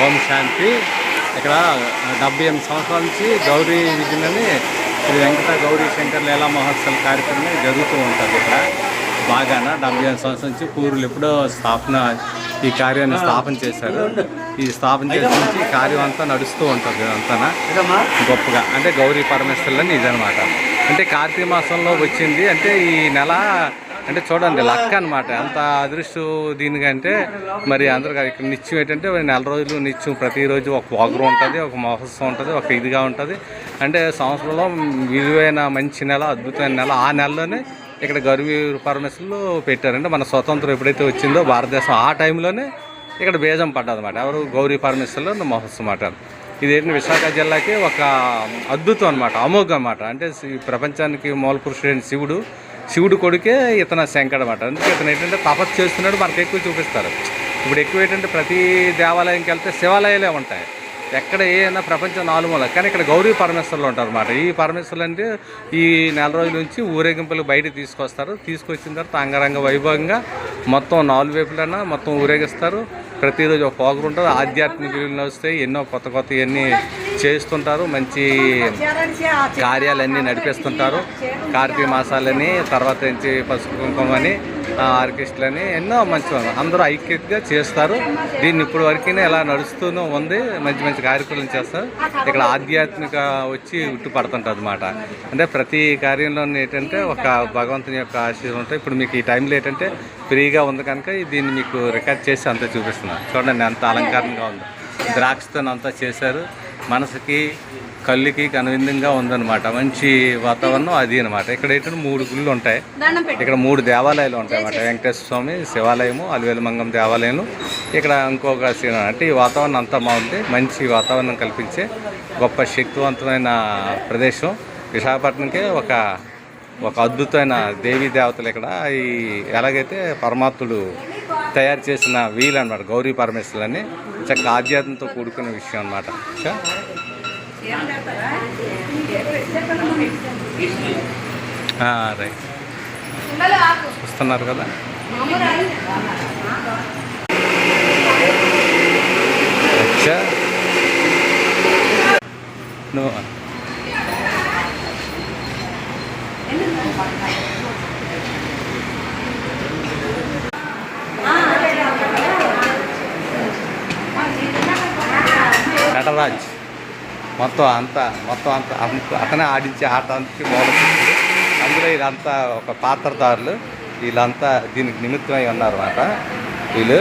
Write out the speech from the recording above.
ఓం శాంతి. ఇక్కడ 78 సంవత్సరాల నుంచి గౌరీ విజయనని శ్రీ వెంకట గౌరీ శంకర్ లీలా మహోత్సవం కార్యక్రమం జరుగుతూ ఉంటుంది. ఇక్కడ బాగాన 78 సంవత్సరాల నుంచి పూర్వులు ఎప్పుడో ఈ కార్యాన్ని స్థాపన చేశారు. ఈ స్థాపన చేసిన నుంచి ఈ కార్యం అంతా నడుస్తూ ఉంటుంది. అంతా గొప్పగా అంటే గౌరీ పరమేశ్వరులని ఇదనమాట. అంటే కార్తీక మాసంలో వచ్చింది అంటే ఈ నెల అంటే చూడండి లక్క అనమాట. అంత అదృష్టం దీనికంటే మరి అందరికీ ఇక్కడ నిత్యం ఏంటంటే నెల రోజులు నిత్యం ప్రతిరోజు ఒక ప్రోగ్రాం ఉంటుంది, ఒక మహోత్సవం ఉంటుంది, ఒక ఇదిగా ఉంటుంది. అంటే సంవత్సరంలో విలువైన మంచి నెల, అద్భుతమైన నెల. ఆ నెలలోనే ఇక్కడ గౌరీ పరమేశ్వరులు పెట్టారంటే మన స్వతంత్రం ఎప్పుడైతే వచ్చిందో భారతదేశం ఆ టైంలోనే ఇక్కడ బీజం పడ్డదన్నమాట. ఎవరు గౌరీ పరమేశ్వరులు మహోత్సవం అన్నమాట. ఇదేంటి విశాఖ జిల్లాకి ఒక అద్భుతం అనమాట, అమోఘం అన్నమాట. అంటే ప్రపంచానికి మూల పురుషుడైన శివుడు కొడుకే ఇతను శంకర్ అనమాట. అందుకే ఇతను ఏంటంటే తపస్సు చేస్తున్నాడు మనకు ఎక్కువ చూపిస్తారు. ఇప్పుడు ఎక్కువ ఏంటంటే ప్రతి దేవాలయంకి వెళ్తే శివాలయాలే ఉంటాయి, ఎక్కడ ఏదైనా ప్రపంచం నాలుమూల. కానీ ఇక్కడ గౌరీ పరమేశ్వరులు ఉంటారు అనమాట. ఈ పరమేశ్వరులు అంటే ఈ నెల రోజుల నుంచి ఊరేగింపులు బయటకు తీసుకొస్తారు. తీసుకొచ్చిన తర్వాత అంగరంగ వైభవంగా మొత్తం 4 వైపులైనా మొత్తం ఊరేగిస్తారు. ప్రతిరోజు ఒక ప్రోగ్రాం ఉంటుంది. ఆధ్యాత్మిక విలువలు వస్తాయి, ఎన్నో కొత్త ఇవన్నీ చేస్తుంటారు. మంచి కార్యాలన్నీ నడిపిస్తుంటారు. కార్తీక మాసాలని, తర్వాత నుంచి పసుపు కుంకుమని, ఆర్కెస్ట్రాలని ఎన్నో మంచి అందరూ ఐక్యతగా చేస్తారు. దీన్ని ఇప్పుడు వరకునే ఇలా నడుస్తూనే ఉంది. మంచి మంచి కార్యక్రమాలు చేస్తారు. ఇక్కడ ఆధ్యాత్మిక వచ్చి ఉట్టుపడుతుంటుంది అన్నమాట. అంటే ప్రతి కార్యంలో ఏంటంటే ఒక భగవంతుని యొక్క ఆశీర్వాదం ఉంటాయి. ఇప్పుడు మీకు ఈ టైంలో ఏంటంటే ఫ్రీగా ఉంది కనుక దీన్ని మీకు రికార్డ్ చేసి అంతా చూపిస్తున్నాను. చూడండి ఎంత అలంకారంగా ఉందో. ద్రాక్షతో అంతా చేశారు. మనసుకి కళ్ళుకి కనువిందంగా ఉందన్నమాట. మంచి వాతావరణం అది అనమాట. ఇక్కడ ఏంటంటే 3 గుళ్ళు ఉంటాయి. ఇక్కడ 3 దేవాలయాలు ఉంటాయి అన్నమాట. వెంకటేశ్వర స్వామి శివాలయము, అలివేలుమంగం దేవాలయం, ఇక్కడ ఇంకొక అంటే ఈ వాతావరణం అంతా బాగుంది. మంచి వాతావరణం కల్పించే గొప్ప శక్తివంతమైన ప్రదేశం. విశాఖపట్నంకే ఒక అద్భుతమైన దేవీ దేవతలు ఇక్కడ ఈ ఎలాగైతే పరమాత్ముడు తయారు చేసిన వీలు అనమాట. గౌరీ పరమేశ్వరులని చక్క ఆధ్యాత్మంతో కూడుకున్న విషయం అనమాట. రైట్ వస్తున్నారు కదా. అచ్చా నువ్వు నటరాజ్ మొత్తం అంతా అతనే ఆడించే ఆట అంతా మొదలుపెట్టింది. అందులో వీళ్ళంతా ఒక పాత్రదారులు, వీళ్ళంతా దీనికి నిమిత్తమై ఉన్నారన్నమాట. వీళ్ళు